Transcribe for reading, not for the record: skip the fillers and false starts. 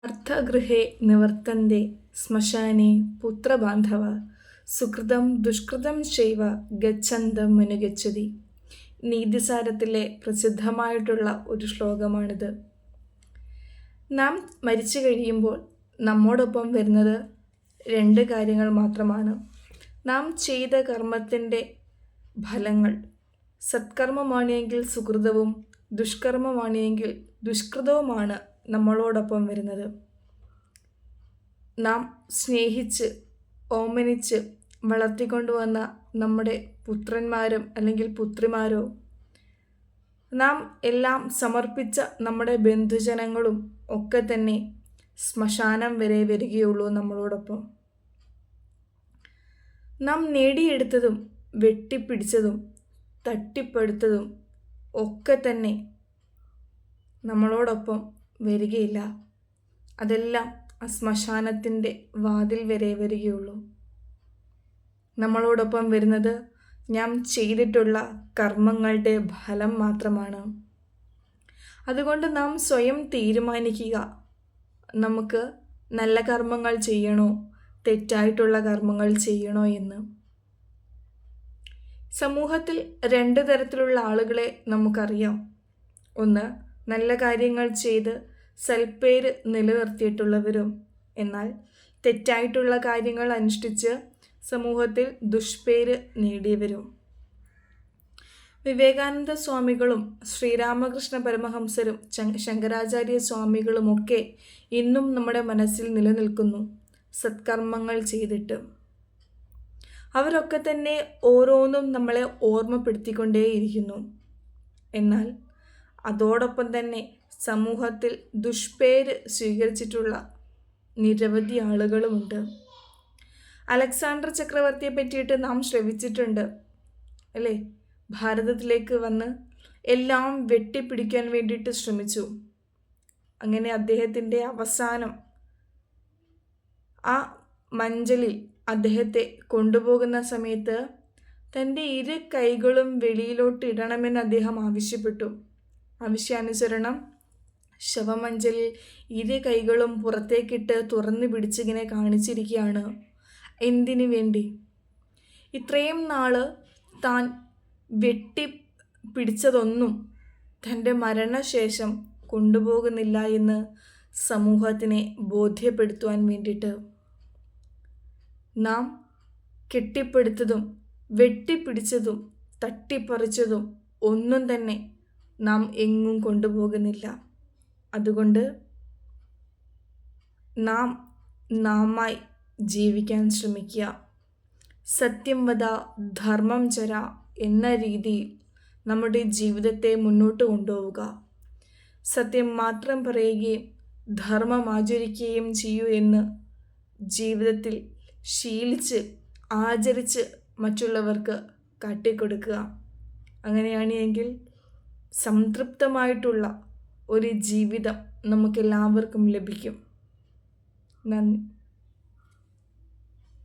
അർത്ഥഗൃഹേ നിവർത്തന്തെ ശ്മശാനെ പുത്രബാന്ധവ സുകൃതം ദുഷ്കൃതം ചൈവ ഗച്ഛന്തം മനുഗച്ഛതി. നീതിസാരത്തിലെ പ്രസിദ്ധമായിട്ടുള്ള ഒരു ശ്ലോകമാണിത്. നാം മരിച്ചു കഴിയുമ്പോൾ നമ്മോടൊപ്പം വരുന്നത് രണ്ട് കാര്യങ്ങൾ മാത്രമാണ്. നാം ചെയ്ത കർമ്മത്തിൻ്റെ ഫലങ്ങൾ. സത്കർമ്മമാണെങ്കിൽ സുകൃതവും ദുഷ്കർമ്മമാണെങ്കിൽ ദുഷ്കൃതവുമാണ് നമ്മളോടൊപ്പം വരുന്നത്. നാം സ്നേഹിച്ച് ഓമനിച്ച് വളർത്തിക്കൊണ്ടുവന്ന നമ്മുടെ പുത്രന്മാരും അല്ലെങ്കിൽ പുത്രിമാരോ, നാം എല്ലാം സമർപ്പിച്ച നമ്മുടെ ബന്ധുജനങ്ങളും ഒക്കെ തന്നെ ശ്മശാനം വരെ വരികയുള്ളൂ നമ്മളോടൊപ്പം. നാം നേടിയെടുത്തതും വെട്ടിപ്പിടിച്ചതും തട്ടിപ്പടുത്തതും ഒക്കെ തന്നെ നമ്മളോടൊപ്പം വരികയില്ല. അതെല്ലാം ആ ശ്മശാനത്തിൻ്റെ വാതിൽ വരെ വരികയുള്ളൂ. നമ്മളോടൊപ്പം വരുന്നത് നാം ചെയ്തിട്ടുള്ള കർമ്മങ്ങളുടെ ഫലം മാത്രമാണ്. അതുകൊണ്ട് നാം സ്വയം തീരുമാനിക്കുക, നമുക്ക് നല്ല കർമ്മങ്ങൾ ചെയ്യണോ തെറ്റായിട്ടുള്ള കർമ്മങ്ങൾ ചെയ്യണോ എന്ന്. സമൂഹത്തിൽ രണ്ട് തരത്തിലുള്ള ആളുകളെ നമുക്കറിയാം. ഒന്ന്, നല്ല കാര്യങ്ങൾ ചെയ്ത് സൽപ്പേര് നിലനിർത്തിയിട്ടുള്ളവരും, എന്നാൽ തെറ്റായിട്ടുള്ള കാര്യങ്ങൾ അനുഷ്ഠിച്ച് സമൂഹത്തിൽ ദുഷ്പേര് നേടിയവരും. വിവേകാനന്ദ സ്വാമികളും ശ്രീരാമകൃഷ്ണ പരമഹംസരും ശങ്കരാചാര്യ സ്വാമികളുമൊക്കെ ഇന്നും നമ്മുടെ മനസ്സിൽ നിലനിൽക്കുന്നു സത്കർമ്മങ്ങൾ ചെയ്തിട്ട്. അവരൊക്കെ തന്നെ ഓരോന്നും നമ്മളെ ഓർമ്മപ്പെടുത്തിക്കൊണ്ടേയിരിക്കുന്നു. എന്നാൽ അതോടൊപ്പം തന്നെ സമൂഹത്തിൽ ദുഷ്പേര് സ്വീകരിച്ചിട്ടുള്ള നിരവധി ആളുകളുമുണ്ട്. അലക്സാണ്ടർ ചക്രവർത്തിയെ പറ്റിയിട്ട് നാം ശ്രവിച്ചിട്ടുണ്ട് അല്ലേ? ഭാരതത്തിലേക്ക് വന്ന് എല്ലാം വെട്ടിപ്പിടിക്കാൻ വേണ്ടിയിട്ട് ശ്രമിച്ചു. അങ്ങനെ അദ്ദേഹത്തിൻ്റെ അവസാനം ആ മഞ്ചലിൽ അദ്ദേഹത്തെ കൊണ്ടുപോകുന്ന സമയത്ത് തൻ്റെ ഇരു കൈകളും വെളിയിലോട്ട് ഇടണമെന്ന് അദ്ദേഹം ആവശ്യപ്പെട്ടു. ആവശ്യാനുസരണം ശവമഞ്ചലിൽ ഇരു കൈകളും പുറത്തേക്കിട്ട് തുറന്നു പിടിച്ചിങ്ങനെ കാണിച്ചിരിക്കുകയാണ്. എന്തിനു വേണ്ടി? ഇത്രയും നാള് താൻ വെട്ടിപ്പിടിച്ചതൊന്നും തൻ്റെ മരണശേഷം കൊണ്ടുപോകുന്നില്ല എന്ന് സമൂഹത്തിനെ ബോധ്യപ്പെടുത്തുവാൻ വേണ്ടിയിട്ട്. നാം കെട്ടിപ്പടുത്തതും വെട്ടിപ്പിടിച്ചതും തട്ടിപ്പറിച്ചതും ഒന്നും തന്നെ നാം എങ്ങും കൊണ്ടുപോകുന്നില്ല. അതുകൊണ്ട് നാമായി ജീവിക്കാൻ ശ്രമിക്കുക. സത്യം വദ ധർമ്മം ചര എന്ന രീതിയിൽ നമ്മുടെ ജീവിതത്തെ മുന്നോട്ട് കൊണ്ടുപോവുക. സത്യം മാത്രം പറയുകയും ധർമ്മം ആചരിക്കുകയും ചെയ്യൂ എന്ന് ജീവിതത്തിൽ ശീലിച്ച് ആചരിച്ച് മറ്റുള്ളവർക്ക് കാട്ടിക്കൊടുക്കുക. അങ്ങനെയാണെങ്കിൽ സംതൃപ്തമായിട്ടുള്ള ഒരു ജീവിതം നമുക്കെല്ലാവർക്കും ലഭിക്കും. നന്ദി.